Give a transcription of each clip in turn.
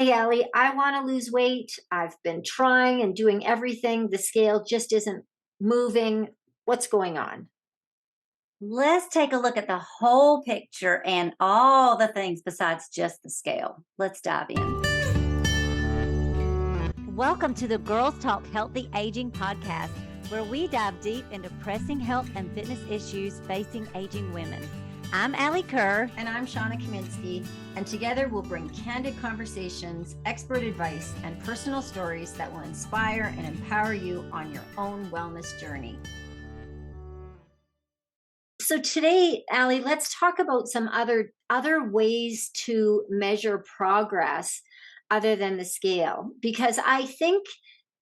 Hey, Allie, I want to lose weight. I've been trying and doing everything. The scale just isn't moving. What's going on? Let's take a look at the whole picture and all the things besides just the scale. Let's dive in. Welcome to the Girls Talk Healthy Aging podcast, where we dive deep into pressing health and fitness issues facing aging women. I'm Alli Kerr. And I'm Shawna Kaminski, and together we'll bring candid conversations, expert advice, and personal stories that will inspire and empower you on your own wellness journey. So today, Allie, let's talk about some other ways to measure progress other than the scale, because I think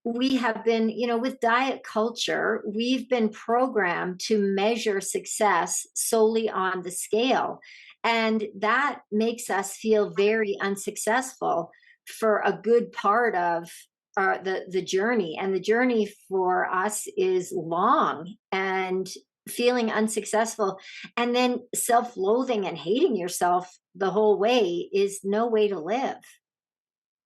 we have been, with diet culture, we've been programmed to measure success solely on the scale. And that makes us feel very unsuccessful for a good part of the journey. And the journey for us is long and feeling unsuccessful. And then self loathing and hating yourself the whole way is no way to live.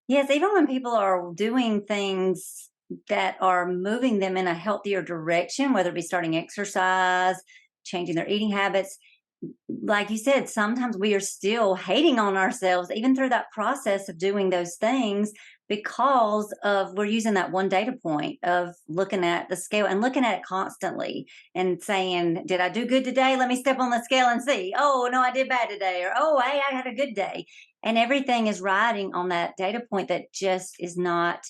Yes, even when people are doing things that are moving them in a healthier direction, whether it be starting exercise, changing their eating habits, like you said, sometimes we are still hating on ourselves, even through that process of doing those things, because of we're using that one data point of looking at the scale and looking at it constantly and saying, did I do good today? Let me step on the scale and see. Oh, no, I did bad today. Or, oh, hey, I had a good day. And everything is riding on that data point that just is not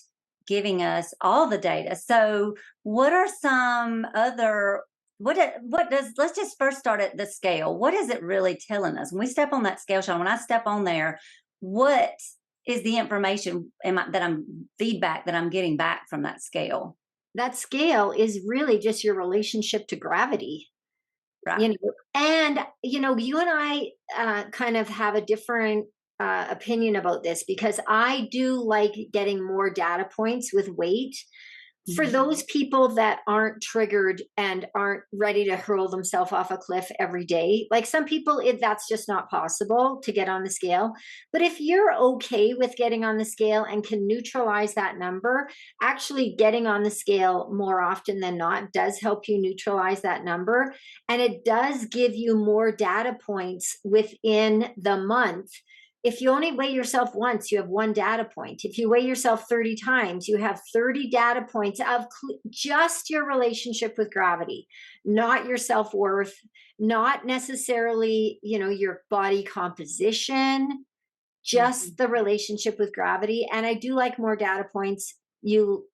giving us all the data. So, what are some other what does let's just first start at the scale. What is it really telling us when we step on that scale, Sean? When I step on there, what is the information that I'm feedback that I'm getting back from that scale? That scale is really just your relationship to gravity. Right. And you and I kind of have a different opinion about this, because I do like getting more data points with weight for Mhm. those people that aren't triggered and aren't ready to hurl themselves off a cliff every day. Like some people, that's just not possible to get on the scale. But if you're okay with getting on the scale and can neutralize that number, actually getting on the scale more often than not does help you neutralize that number. And it does give you more data points within the month. If you only weigh yourself once, you have one data point. If you weigh yourself 30 times, you have 30 data points of just your relationship with gravity, not your self-worth, not necessarily, your body composition, Mhm. just the relationship with gravity. And I do like more data points. You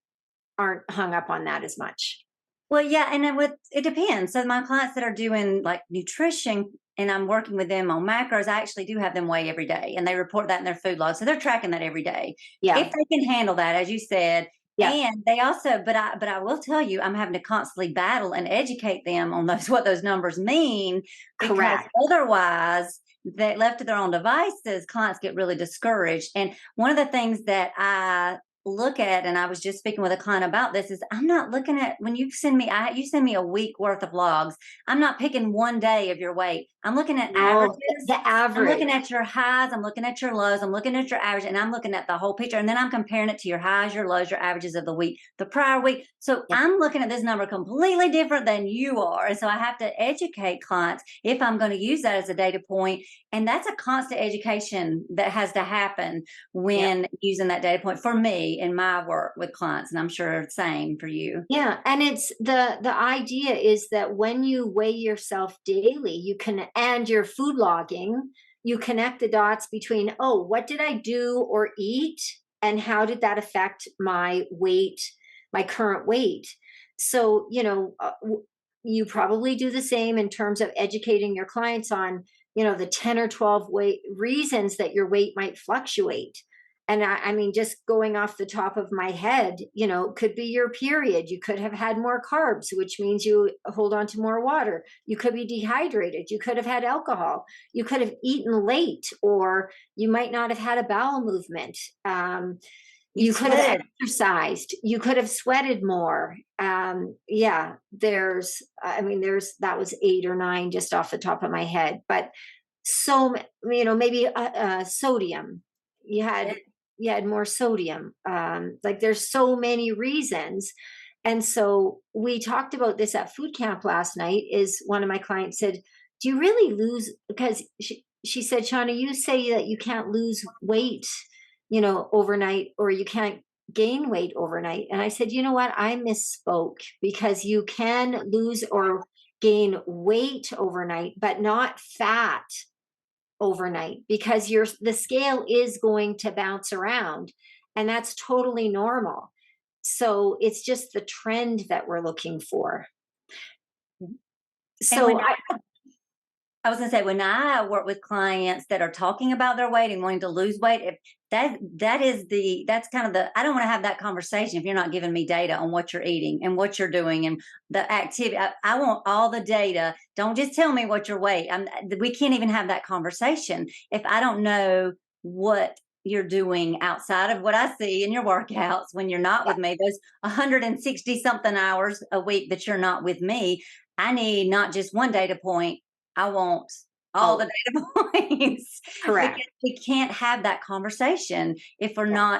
aren't hung up on that as much. Well, yeah, and it depends. So my clients that are doing like nutrition and I'm working with them on macros, I actually do have them weigh every day and they report that in their food log. So they're tracking that every day. If Yeah. they can handle that, as you said. Yeah. And they also, but I will tell you, I'm having to constantly battle and educate them on those what those numbers mean, because Correct. otherwise, that left to their own devices, clients get really discouraged. And one of the things that I look at, and I was just speaking with a client about this, is I'm not looking at when you send me you send me a week worth of logs. I'm not picking one day of your weight. I'm looking at No, averages. the I'm looking average. at your highs, I'm looking at your lows, I'm looking at your average, and I'm looking at the whole picture. And then I'm comparing it to your highs, your lows, your averages of the week, the prior week. So Yeah. I'm looking at this number completely different than you are. And so I have to educate clients if I'm going to use that as a data point. And that's a constant education that has to happen Yeah. when using that data point for me in my work with clients. And I'm sure the same for you. Yeah, and it's the idea is that when you weigh yourself daily, you can, and your food logging, you connect the dots between, oh, what did I do or eat and how did that affect my weight, my current weight? So, you probably do the same in terms of educating your clients on, the 10 or 12 weight reasons that your weight might fluctuate. And I mean, just going off the top of my head, could be your period. You could have had more carbs, which means you hold on to more water. You could be dehydrated. You could have had alcohol. You could have eaten late, or you might not have had a bowel movement. You You could have sweated. exercised. You could have sweated more. Yeah, that was eight or nine just off the top of my head. But so, maybe sodium. You had you had more sodium. Like there's so many reasons. And so we talked about this at food camp last night. Is one of my clients said, do you really lose? Because she said, Shawna, you say that you can't lose weight, overnight, or you can't gain weight overnight. And I said, you know what? I misspoke, because you can lose or gain weight overnight, but not fat overnight, because the scale is going to bounce around, and that's totally normal. So it's just the trend that we're looking for. And when So I, I was gonna say, when I work with clients that are talking about their weight and wanting to lose weight, if that's kind of I don't want to have that conversation if you're not giving me data on what you're eating and what you're doing and the activity. I want all the data. Don't just tell me what your weight. We can't even have that conversation if I don't know what you're doing outside of what I see in your workouts when you're not yeah, with me. Those 160 something hours a week that you're not with me. I need not just one data point. I want all the oh, data points correct. because we can't have that conversation Yeah.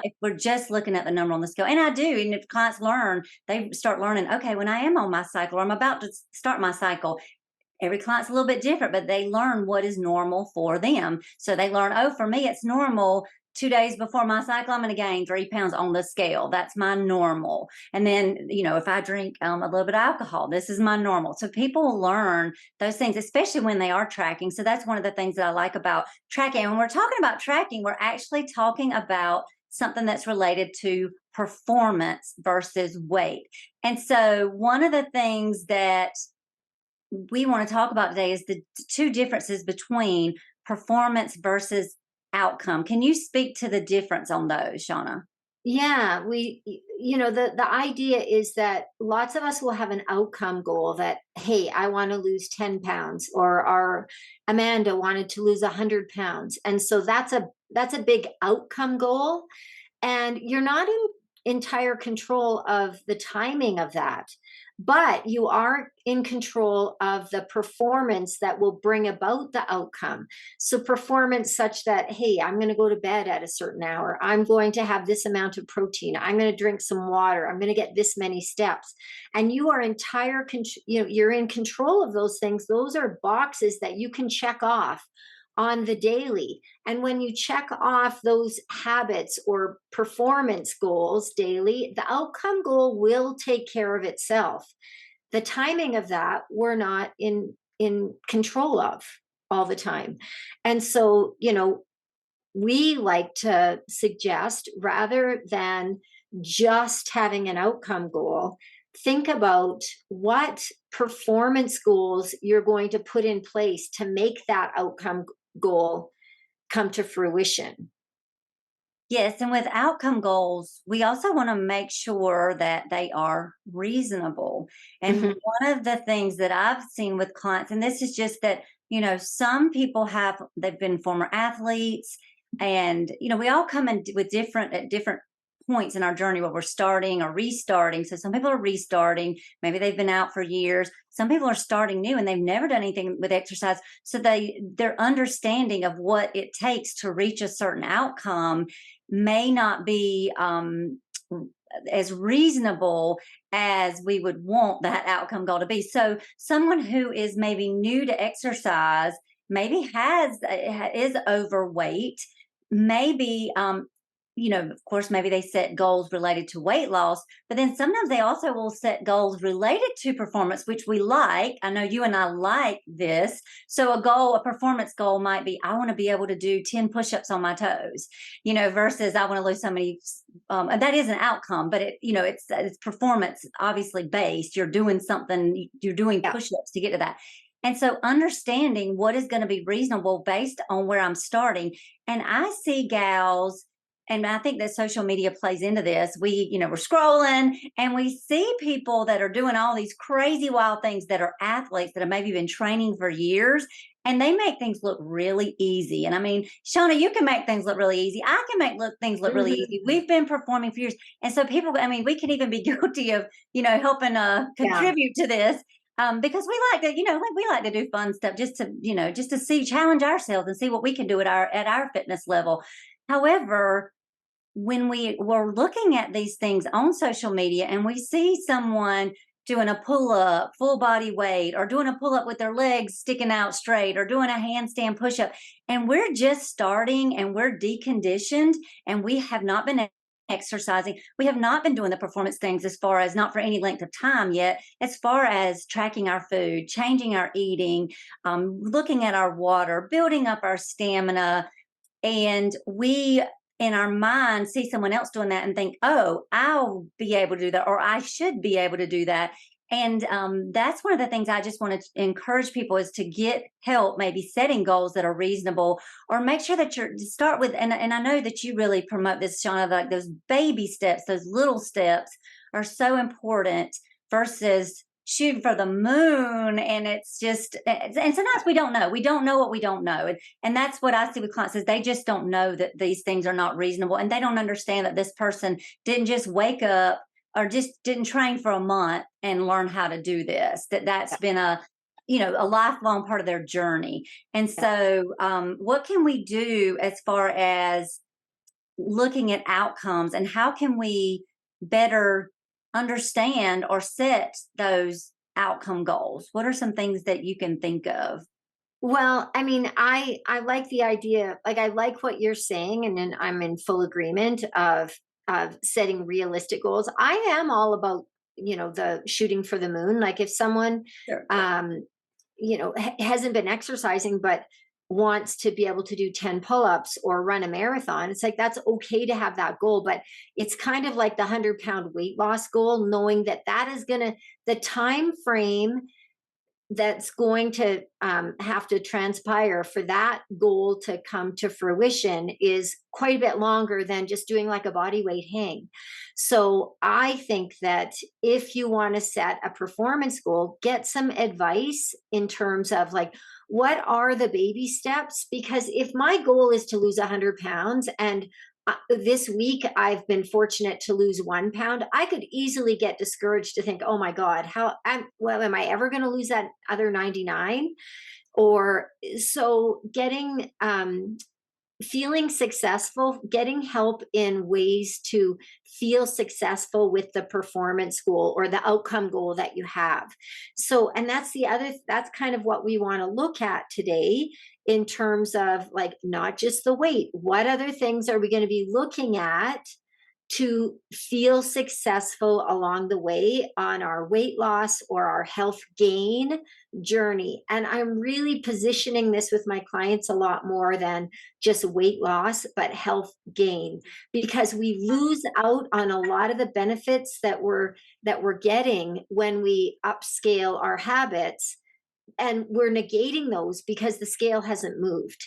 if we're just looking at the number on the scale. And I do. And if clients learn, they start learning, okay, when I am on my cycle or I'm about to start my cycle, every client's a little bit different, but they learn what is normal for them. So they learn, oh, for me, it's normal 2 days before my cycle, I'm going to gain 3 pounds on the scale. That's my normal. And then, if I drink a little bit of alcohol, this is my normal. So people learn those things, especially when they are tracking. So that's one of the things that I like about tracking. And when we're talking about tracking, we're actually talking about something that's related to performance versus weight. And so one of the things that we want to talk about today is the two differences between performance versus outcome. Can you speak to the difference on those, Shawna? Yeah, the idea is that lots of us will have an outcome goal that, hey, I want to lose 10 pounds, or our Amanda wanted to lose 100 pounds. And so that's a big outcome goal. And you're not in entire control of the timing of that, but you are in control of the performance that will bring about the outcome. So performance such that, hey, I'm going to go to bed at a certain hour, I'm going to have this amount of protein, I'm going to drink some water, I'm going to get this many steps. And you are you're in control of those things. Those are boxes that you can check off on the daily. And when you check off those habits or performance goals daily, the outcome goal will take care of itself. The timing of that, we're not in control of all the time. And so, we like to suggest, rather than just having an outcome goal, think about what performance goals you're going to put in place to make that outcome goal come to fruition. Yes, and with outcome goals, we also want to make sure that they are reasonable. And Mhm. one of the things that I've seen with clients, and this is just that, some people they've been former athletes, and, we all come in with at different points in our journey where we're starting or restarting. So some people are restarting, maybe they've been out for years. Some people are starting new and they've never done anything with exercise. So their understanding of what it takes to reach a certain outcome may not be as reasonable as we would want that outcome goal to be. So someone who is maybe new to exercise, maybe is overweight, maybe of course, maybe they set goals related to weight loss, but then sometimes they also will set goals related to performance, which we like. I know you and I like this. So a performance goal might be, I want to be able to do 10 push-ups on my toes, versus I want to lose so many. And that is an outcome, but it's performance obviously based. You're doing something, you're doing Yeah. push-ups to get to that. And so understanding what is going to be reasonable based on where I'm starting. And I see gals, and I think that social media plays into this. We're scrolling and we see people that are doing all these crazy wild things that are athletes that have maybe been training for years, and they make things look really easy. And I mean, Shawna, you can make things look really easy. I can things look really easy. Mhm. We've been performing for years. And so people, I mean, we can even be guilty of, helping Yeah. contribute to this. Because we like to, like we like to do fun stuff just to see, challenge ourselves and see what we can do at our fitness level. However, when we were looking at these things on social media and we see someone doing a pull up, full body weight, or doing a pull up with their legs sticking out straight, or doing a handstand push up, and we're just starting and we're deconditioned and we have not been exercising, we have not been doing the performance things, as far as not for any length of time yet, as far as tracking our food, changing our eating, looking at our water, building up our stamina, and we in our mind see someone else doing that and think, oh, I'll be able to do that, or I should be able to do that. And that's one of the things I just want to encourage people is to get help, maybe setting goals that are reasonable, or make sure that you're start with. And I know that you really promote this, Shawna, like those baby steps, those little steps are so important versus shooting for the moon. And it's just, and sometimes we don't know. We don't know what we don't know. And that's what I see with clients is they just don't know that these things are not reasonable. And they don't understand that this person didn't just wake up or just didn't train for a month and learn how to do this, that's been a lifelong part of their journey. And so what can we do as far as looking at outcomes, and how can we better understand or set those outcome goals? What are some things that you can think of? Well, I mean, I like the idea. Like, I like what you're saying, and then I'm in full agreement of setting realistic goals. I am all about, the shooting for the moon. Like, if someone Sure. um hasn't been exercising but wants to be able to do 10 pull-ups or run a marathon, it's like that's okay to have that goal. But it's kind of like the 100-pound weight loss goal, knowing that that is going to, the time frame that's going to have to transpire for that goal to come to fruition is quite a bit longer than just doing like a body weight hang. So I think that if you want to set a performance goal, get some advice in terms of like, what are the baby steps? Because if my goal is to lose 100 pounds and this week I've been fortunate to lose 1 pound, I could easily get discouraged to think, oh my God, am I ever going to lose that other 99? Or so getting, feeling successful, getting help in ways to feel successful with the performance goal or the outcome goal that you have. So, and that's kind of what we want to look at today in terms of like not just the weight. What other things are we going to be looking at to feel successful along the way on our weight loss or our health gain journey? And I'm really positioning this with my clients a lot more than just weight loss, but health gain, because we lose out on a lot of the benefits that we're getting when we upscale our habits, and we're negating those because the scale hasn't moved.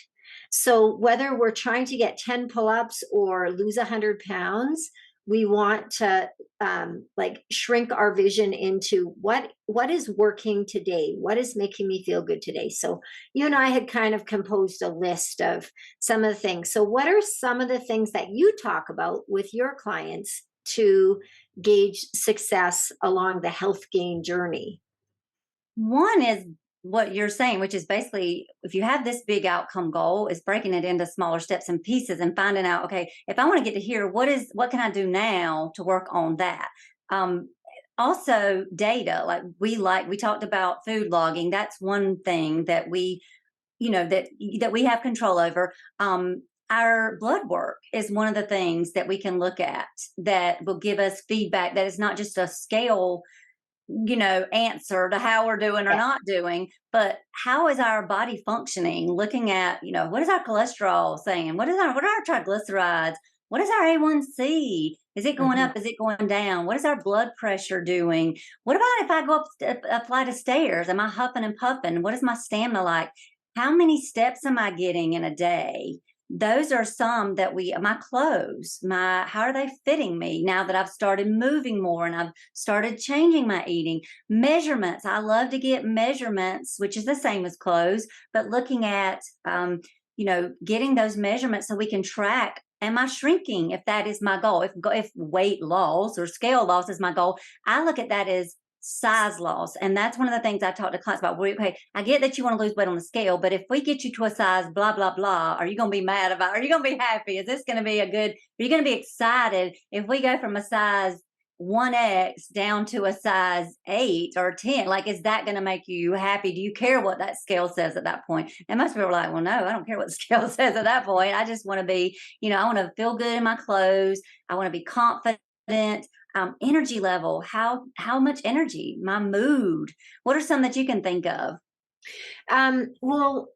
So whether we're trying to get 10 pull-ups or lose 100 pounds, we want to like shrink our vision into what is working today, what is making me feel good today. So you and I had kind of composed a list of some of the things. So what are some of the things that you talk about with your clients to gauge success along the health gain journey? One is what you're saying, which is basically if you have this big outcome goal, is breaking it into smaller steps and pieces and finding out, okay, if I want to get to here, what can I do now to work on that? Um, Also data, like we talked about food logging. That's one thing that that we have control over. Our blood work is one of the things that we can look at that will give us feedback that is not just a scale answer to how we're doing or not doing, but how is our body functioning? Looking at, what is our cholesterol saying? What are our triglycerides? What is our A1C? Is it going Mhm. up? Is it going down? What is our blood pressure doing? What about if I go up a flight of stairs? Am I huffing and puffing? What is my stamina like? How many steps am I getting in a day? Those are some that my clothes, how are they fitting me now that I've started moving more and I've started changing my eating? Measurements. I love to get measurements, which is the same as clothes, but looking at, getting those measurements so we can track. Am I shrinking? If that is my goal, if weight loss or scale loss is my goal, I look at that as size loss. And that's one of the things I talk to clients about. Okay, I get that you want to lose weight on the scale, but if we get you to a size blah, blah, blah, are you going to be mad about it? Are you going to be happy? Is this going to be a good, are you going to be excited if we go from a size 1X down to a size 8 or 10? Like, is that going to make you happy? Do you care what that scale says at that point? And most people are like, well, no, I don't care what the scale says at that point. I just want to be, I want to feel good in my clothes. I want to be confident. Energy level, how much energy, my mood. What are some that you can think of? Well,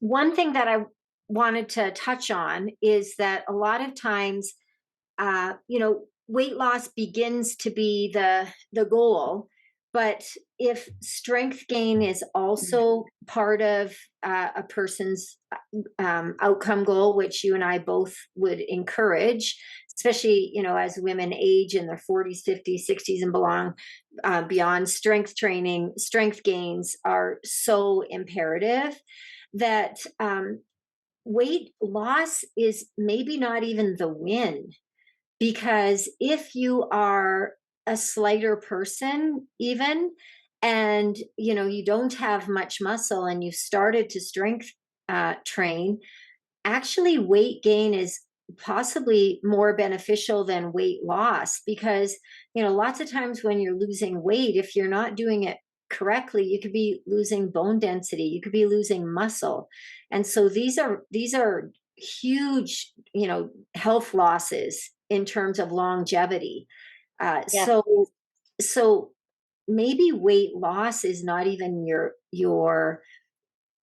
one thing that I wanted to touch on is that a lot of times, weight loss begins to be the goal, but if strength gain is also part of a person's outcome goal, which you and I both would encourage, especially as women age in their 40s, 50s, 60s, and beyond, strength training, strength gains are so imperative that weight loss is maybe not even the win, because if you are a slighter person even, and you don't have much muscle and you've started to strength train, actually weight gain is possibly more beneficial than weight loss, because lots of times when you're losing weight, if you're not doing it correctly, you could be losing bone density, you could be losing muscle. And so these are huge health losses in terms of longevity. uh, Yeah. so so maybe weight loss is not even your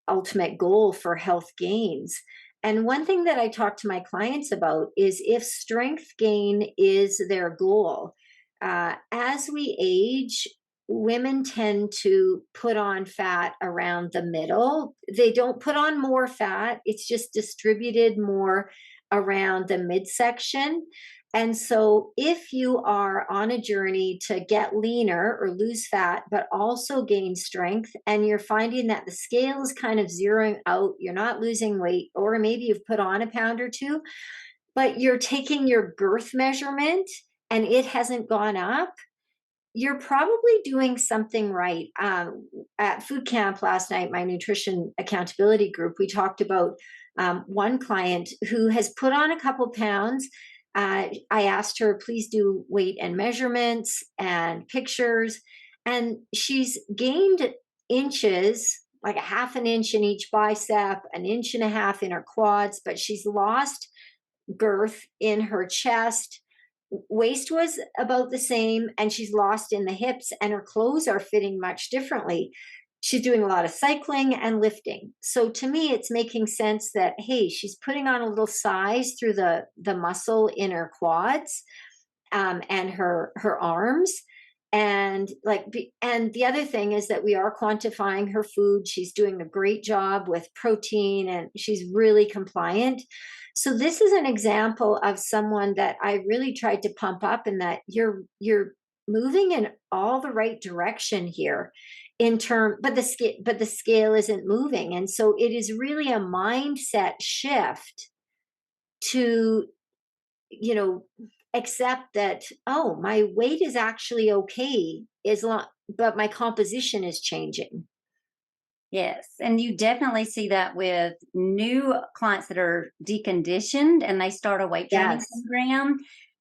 ultimate goal for health gains. And one thing that I talk to my clients about is, if strength gain is their goal, as we age, women tend to put on fat around the middle. They don't put on more fat, it's just distributed more around the midsection. And so, if you are on a journey to get leaner or lose fat, but also gain strength, and you're finding that the scale is kind of zeroing out, you're not losing weight, or maybe you've put on a pound or two, but you're taking your girth measurement and it hasn't gone up, you're probably doing something right. At food camp last night, my nutrition accountability group, we talked about one client who has put on a couple pounds. I asked her, please do weight and measurements and pictures. And she's gained inches, like a half an inch in each bicep, an inch and a half in her quads, but she's lost girth in her chest. Waist was about the same, and she's lost in the hips, and her clothes are fitting much differently. She's doing a lot of cycling and lifting. So to me, it's making sense that, hey, she's putting on a little size through the muscle in her quads, and her arms. And and the other thing is that we are quantifying her food. She's doing a great job with protein, and she's really compliant. So this is an example of someone that I really tried to pump up, and that you're moving in all the right direction here but the scale isn't moving. And so it is really a mindset shift to you know accept that, oh, my weight is actually okay, but my composition is changing. Yes. And you definitely see that with new clients that are deconditioned and they start a weight training Yes. program.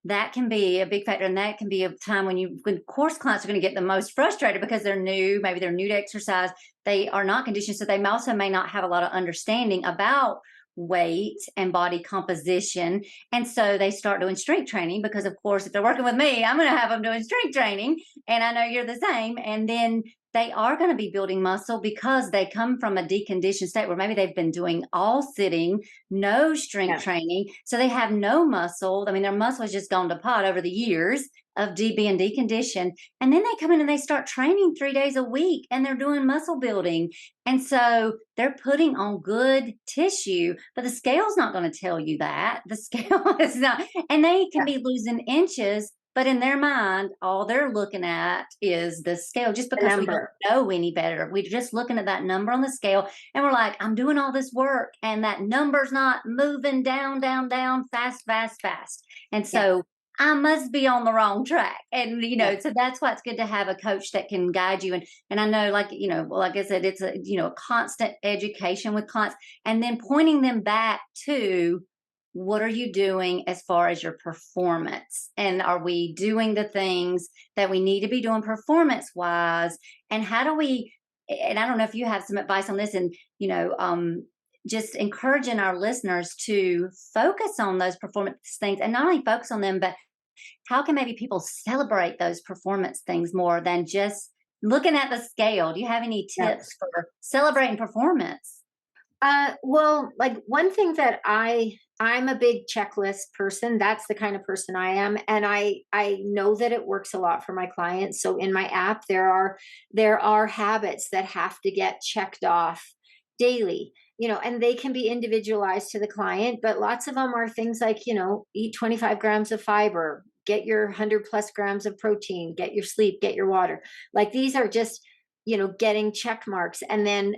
That can be a big factor. And that can be a time when course clients are going to get the most frustrated because they're new. Maybe they're new to exercise. They are not conditioned. So they also may not have a lot of understanding about weight and body composition. And so they start doing strength training because, of course, if they're working with me, I'm going to have them doing strength training. And I know you're the same. And then they are going to be building muscle because they come from a deconditioned state where maybe they've been doing all sitting, no strength Yeah. training. So they have no muscle. I mean, their muscle has just gone to pot over the years of being deconditioned. And then they come in and they start training 3 days a week and they're doing muscle building. And so they're putting on good tissue, but the scale's not going to tell you that. The scale is not, and they can be losing inches, but in their mind, all they're looking at is the scale, just The because we don't number. know any better. We're just looking at that number on the scale and we're like, I'm doing all this work and that number's not moving down, down, down, fast, fast, fast. And Yeah. so I must be on the wrong track. And, Yeah. so that's why it's good to have a coach that can guide you. And I know, like, well, like I said, it's a, a constant education with clients and then pointing them back to what are you doing as far as your performance? And are we doing the things that we need to be doing performance wise? And how do we, and I don't know if you have some advice on this and, just encouraging our listeners to focus on those performance things and not only focus on them, but how can maybe people celebrate those performance things more than just looking at the scale? Do you have any Yeah. tips for celebrating performance? Well, like one thing that I'm a big checklist person. That's the kind of person I am, and I know that it works a lot for my clients. So in my app, there are habits that have to get checked off daily. And they can be individualized to the client, but lots of them are things like, eat 25 grams of fiber, get your 100 plus grams of protein, get your sleep, get your water. Like these are just, getting check marks. And then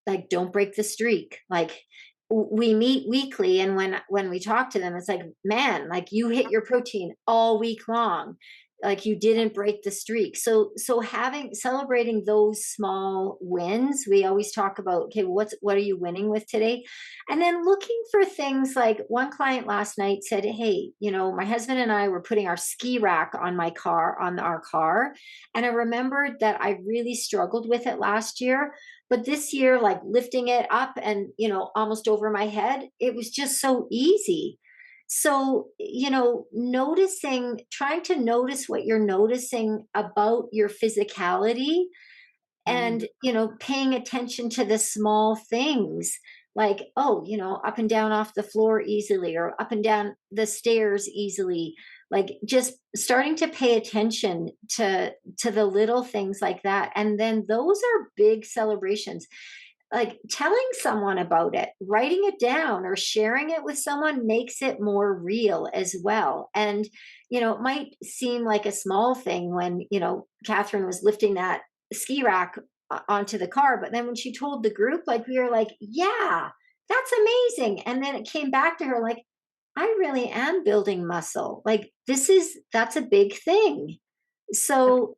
like don't break the streak. Like we meet weekly, and when we talk to them, it's like, man, like you hit your protein all week long, like you didn't break the streak. So having celebrating those small wins, we always talk about, okay, what are you winning with today? And then looking for things like one client last night said, hey, my husband and I were putting our ski rack on our car, and I remembered that I really struggled with it last year, but this year, like lifting it up and, almost over my head, it was just so easy. So, trying to notice what you're noticing about your physicality, Mm, and paying attention to the small things, like, oh, up and down off the floor easily, or up and down the stairs easily, like just starting to pay attention to the little things like that. And then those are big celebrations. Like telling someone about it, writing it down, or sharing it with someone makes it more real as well. And it might seem like a small thing when Catherine was lifting that ski rack onto the car, but then when she told the group, like we were like, yeah, that's amazing. And then it came back to her, like, I really am building muscle. Like that's a big thing. So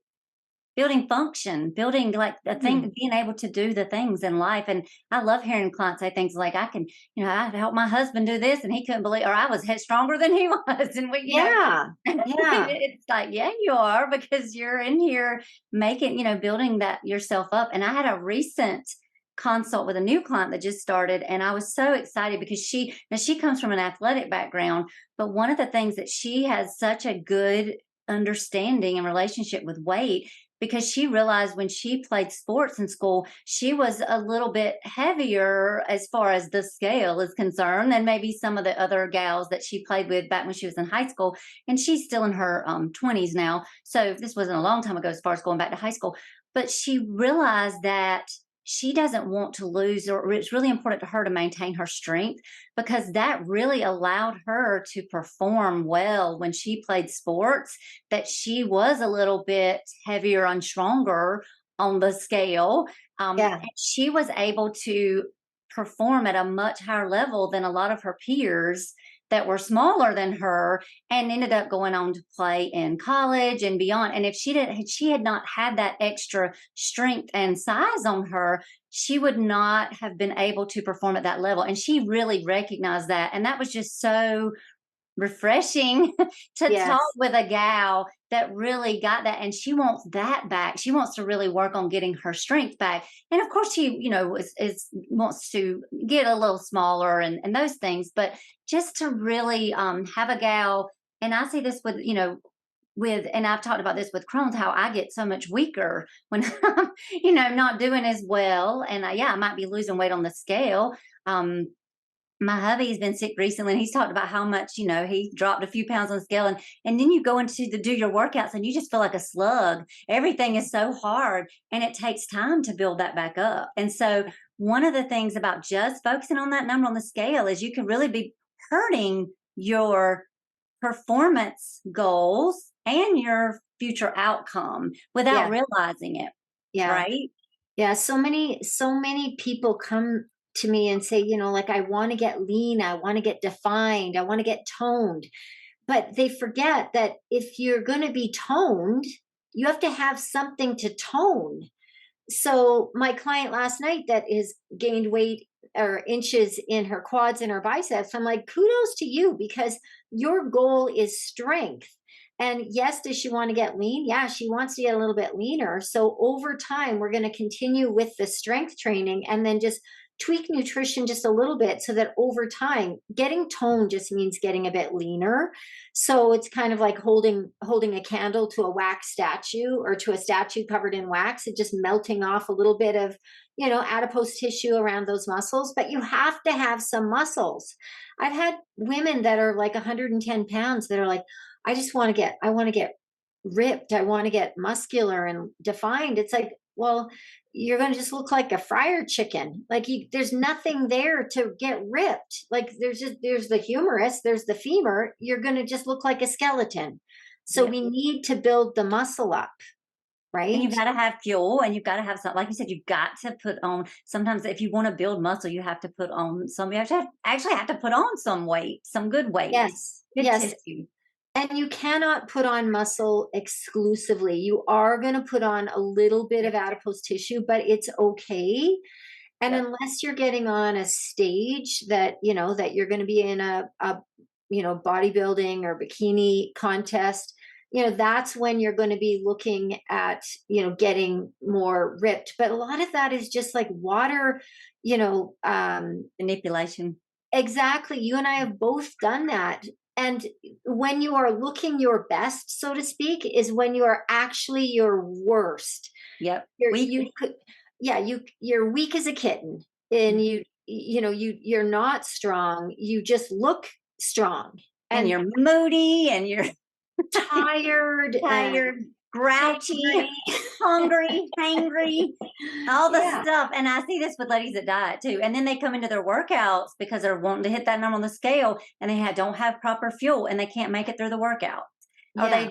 building function, building like the thing, mm, being able to do the things in life. And I love hearing clients say things like, I can, I helped my husband do this and he couldn't believe, or I was stronger than he was. And we, yeah, yeah, it's like, yeah, you are because you're in here making, building that yourself up. And I had a recent consult with a new client that just started and I was so excited because she comes from an athletic background, but one of the things that she has such a good understanding and relationship with weight because she realized when she played sports in school, she was a little bit heavier as far as the scale is concerned than maybe some of the other gals that she played with back when she was in high school. And she's still in her 20s now. So this wasn't a long time ago as far as going back to high school. But she realized that she doesn't want to lose, or it's really important to her to maintain her strength because that really allowed her to perform well when she played sports, that she was a little bit heavier and stronger on the scale. yeah, And she was able to perform at a much higher level than a lot of her peers that were smaller than her and ended up going on to play in college and beyond. And if she had not had that extra strength and size on her, she would not have been able to perform at that level. And she really recognized that. And that was just so refreshing to talk yes, with a gal that really got that and she wants that back. She wants to really work on getting her strength back. And of course she, is wants to get a little smaller and those things, but just to really have a gal, and I see this with, and I've talked about this with Crohn's, how I get so much weaker when I'm, not doing as well. And I might be losing weight on the scale. My hubby's been sick recently and he's talked about how much, he dropped a few pounds on the scale and then you go into the do your workouts and you just feel like a slug. Everything is so hard and it takes time to build that back up. And so one of the things about just focusing on that number on the scale is you can really be hurting your performance goals and your future outcome without yeah, realizing it, yeah. right? Yeah, so many people come to me and say, like, I want to get lean, I want to get defined, I want to get toned. but they forget that if you're going to be toned, you have to have something to tone. So my client last night that is gained weight or inches in her quads and her biceps, I'm like, kudos to you, because your goal is strength. And yes, does she want to get lean? Yeah, she wants to get a little bit leaner. So over time, we're going to continue with the strength training and then just tweak nutrition just a little bit so that over time, getting toned just means getting a bit leaner. So it's kind of like holding a candle to a wax statue or to a statue covered in wax, and just melting off a little bit of, adipose tissue around those muscles. But you have to have some muscles. I've had women that are like 110 pounds that are like, I want to get ripped. I want to get muscular and defined. It's like, well, you're going to just look like a fryer chicken. Like there's nothing there to get ripped. Like there's the humerus, there's the femur. You're going to just look like a skeleton. So Yep. we need to build the muscle up, And right? you've got to have fuel, and you've got to have some, like you said, you've got to put on, sometimes if you want to build muscle, you have to put on some, you actually have to put on some weight, some good weight, Yes. good Yes. tissue. And you cannot put on muscle exclusively. You are going to put on a little bit of adipose tissue, but it's okay. And Yep. unless you're getting on a stage that, that you're going to be in a bodybuilding or bikini contest, that's when you're going to be looking at, getting more ripped. But a lot of that is just like water, you know, um, Manipulation. exactly. You and I have both done that. And when you are looking your best, so to speak, is when you are actually your worst. Yep. You could, yeah, you're weak as a kitten, and you're not strong. You just look strong And and you're moody, and you're tired and tired, grouchy, hungry. hungry, hangry, all the Yeah, stuff. And I see this with ladies that diet too. And then they come into their workouts because they're wanting to hit that number on the scale, and don't have proper fuel, and they can't make it through the workout. Or yeah,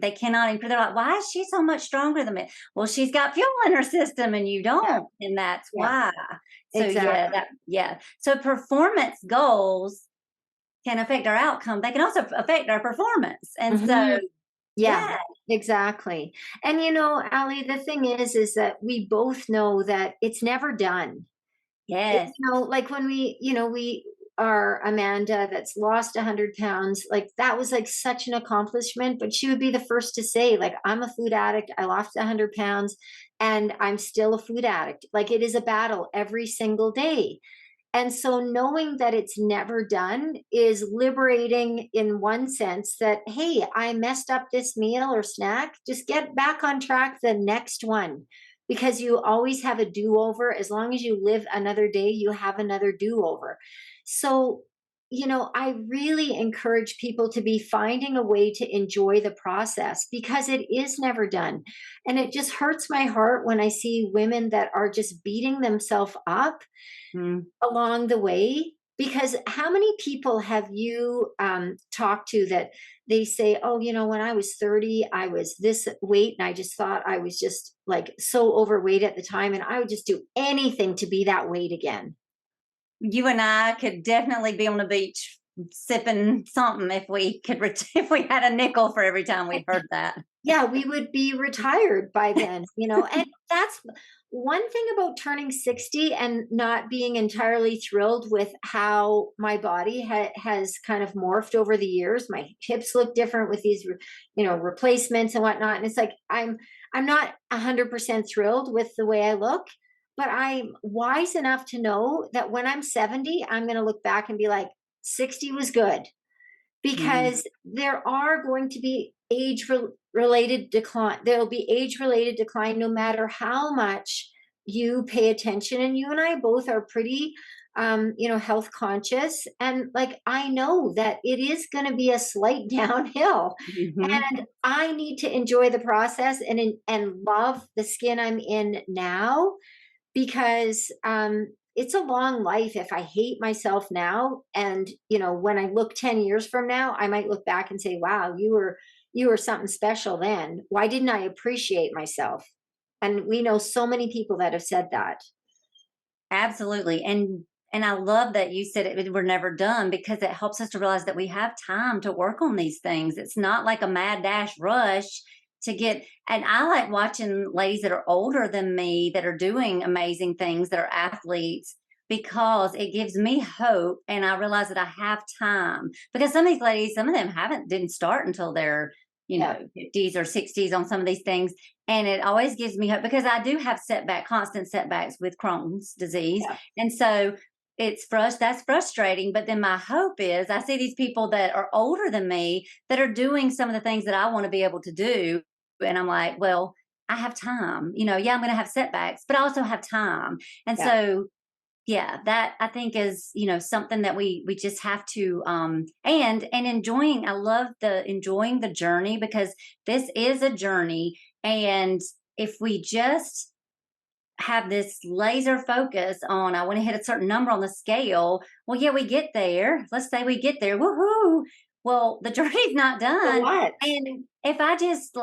they cannot improve. They're like, why is she so much stronger than me? Well, she's got fuel in her system and you yeah, don't. And that's yeah, why. So exactly. yeah. So performance goals can affect our outcome. They can also affect our performance. And so, Mhm. Yeah, yeah, exactly. And Allie, the thing is that we both know that it's never done. yes. Like when we are Amanda that's lost 100 pounds, like that was like such an accomplishment, but she would be the first to say, like, I'm a food addict. I lost 100 pounds and I'm still a food addict. Like it is a battle every single day. And so knowing that it's never done is liberating in one sense that, hey, I messed up this meal or snack, just get back on track the next one, because you always have a do over. As long as you live another day, you have another do over. So, I really encourage people to be finding a way to enjoy the process, because it is never done. And it just hurts my heart when I see women that are just beating themselves up Mm. along the way. Because how many people have you talked to that they say, oh, when I was 30, I was this weight and I just thought I was just like so overweight at the time, and I would just do anything to be that weight again. You and I could definitely be on the beach sipping something if we could, if we had a nickel for every time we heard that. Yeah, we would be retired by then. And that's one thing about turning 60 and not being entirely thrilled with how my body has kind of morphed over the years. My hips look different with these, replacements and whatnot. And it's like, I'm not 100% thrilled with the way I look, but I'm wise enough to know that when I'm 70, I'm going to look back and be like, 60 was good, Mm. because there are going to be related decline. There'll be age related decline no matter how much you pay attention. And you and I both are pretty, health conscious. And like, I know that it is going to be a slight downhill, Hmm. and I need to enjoy the process and love the skin I'm in now, because it's a long life. If I hate myself now, and when I look 10 years from now, I might look back and say, wow, you were something special then. Why didn't I appreciate myself? And we know so many people that have said that. Absolutely. And And I love that you said we're never done, because it helps us to realize that we have time to work on these things. It's not like a mad dash rush to get. And I like watching ladies that are older than me that are doing amazing things, that are athletes, because it gives me hope. And I realize that I have time, because some of these ladies, some of them didn't start until they're, Yeah. 50s or 60s on some of these things. And it always gives me hope, because I do have constant setbacks with Crohn's disease. Yeah. And so that's frustrating. But then my hope is I see these people that are older than me that are doing some of the things that I want to be able to do. And I'm like, well, I have time. Yeah, I'm going to have setbacks, but I also have time. And Yeah. so, yeah, that I think is, something that we just have to, and enjoying. I love the enjoying the journey, because this is a journey. And if we just have this laser focus on, I want to hit a certain number on the scale. Well, yeah, we get there. Let's say we get there. Woohoo. Well, the journey's not So done. what? And if I just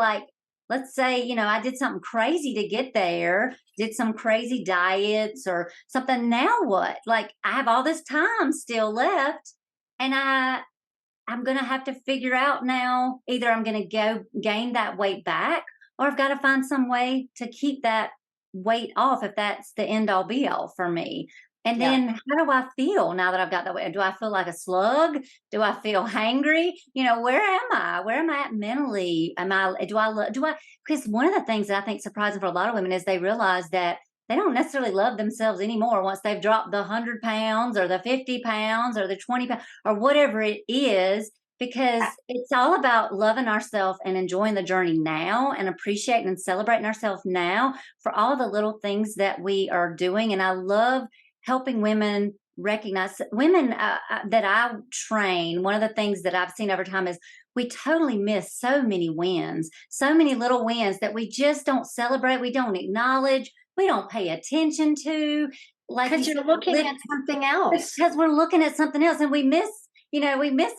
let's say, I did something crazy to get there, did some crazy diets or something. Now what? Like, I have all this time still left, and I'm going to have to figure out now, either I'm going to go gain that weight back, or I've got to find some way to keep that weight off, if that's the end all be all for me. And Yeah. then how do I feel now that I've got that weight? Do I feel like a slug? Do I feel hangry? Where am I? Where am I at mentally? Because one of the things that I think surprising for a lot of women is they realize that they don't necessarily love themselves anymore once they've dropped the 100 pounds or the 50 pounds or the 20 pounds or whatever it is, because it's all about loving ourselves and enjoying the journey now, and appreciating and celebrating ourselves now for all the little things that we are doing. And I love helping women recognize, women that I train. One of the things that I've seen over time is we totally miss so many wins, so many little wins that we just don't celebrate, we don't acknowledge, we don't pay attention to. Like you Because you're said, looking at something else. because we're looking at something else, and we miss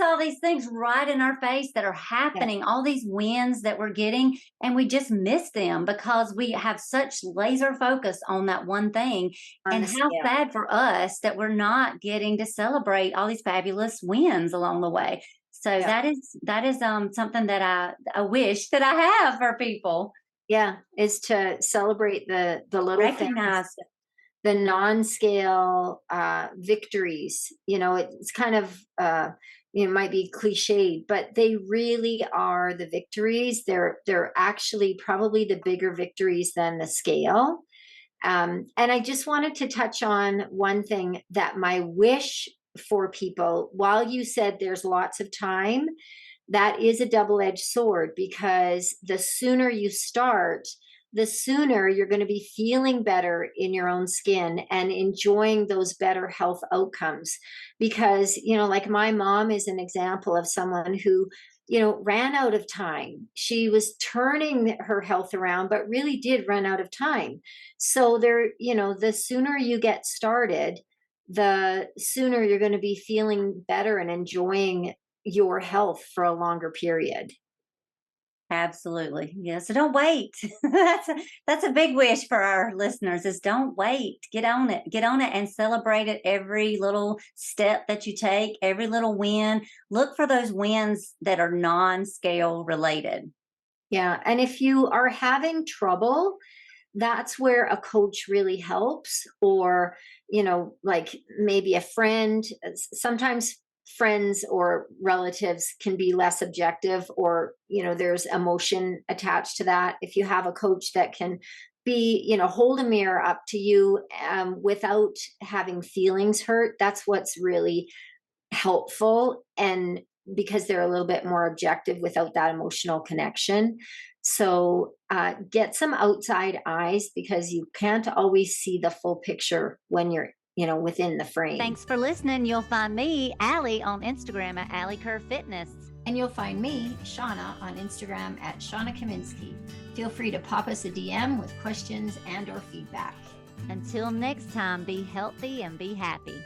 all these things right in our face that are Yeah. happening, all these wins that we're getting, and we just miss them because we have such laser focus on that one thing. On And the how scale. sad for us that we're not getting to celebrate all these fabulous wins along the way. So Yeah. that is something that I wish that I have for people. Yeah. Is to celebrate the little things, Recognize. the non-scale victories. It's kind of it might be cliched, but they really are the victories. They're actually probably the bigger victories than the scale. And I just wanted to touch on one thing, that my wish for people, while you said there's lots of time, that is a double-edged sword, because the sooner you start, the sooner you're going to be feeling better in your own skin and enjoying those better health outcomes. Because, like my mom is an example of someone who, ran out of time. She was turning her health around, but really did run out of time. So the sooner you get started, the sooner you're going to be feeling better and enjoying your health for a longer period. Absolutely. Yeah. So don't wait. That's a big wish for our listeners, is don't wait. Get on it. Get on it and celebrate it, every little step that you take, every little win. Look for those wins that are non-scale related. Yeah. And if you are having trouble, that's where a coach really helps, or, like maybe a friend. Sometimes friends or relatives can be less objective, or, there's emotion attached to that. If you have a coach that can hold a mirror up to you without having feelings hurt, that's what's really helpful. And because they're a little bit more objective without that emotional connection. So get some outside eyes, because you can't always see the full picture when you're, within the frame. Thanks for listening. You'll find me, Alli, on Instagram at Alli Kerr Fitness. And you'll find me, Shawna, on Instagram at Shawna Kaminski. Feel free to pop us a DM with questions and or feedback. Until next time, be healthy and be happy.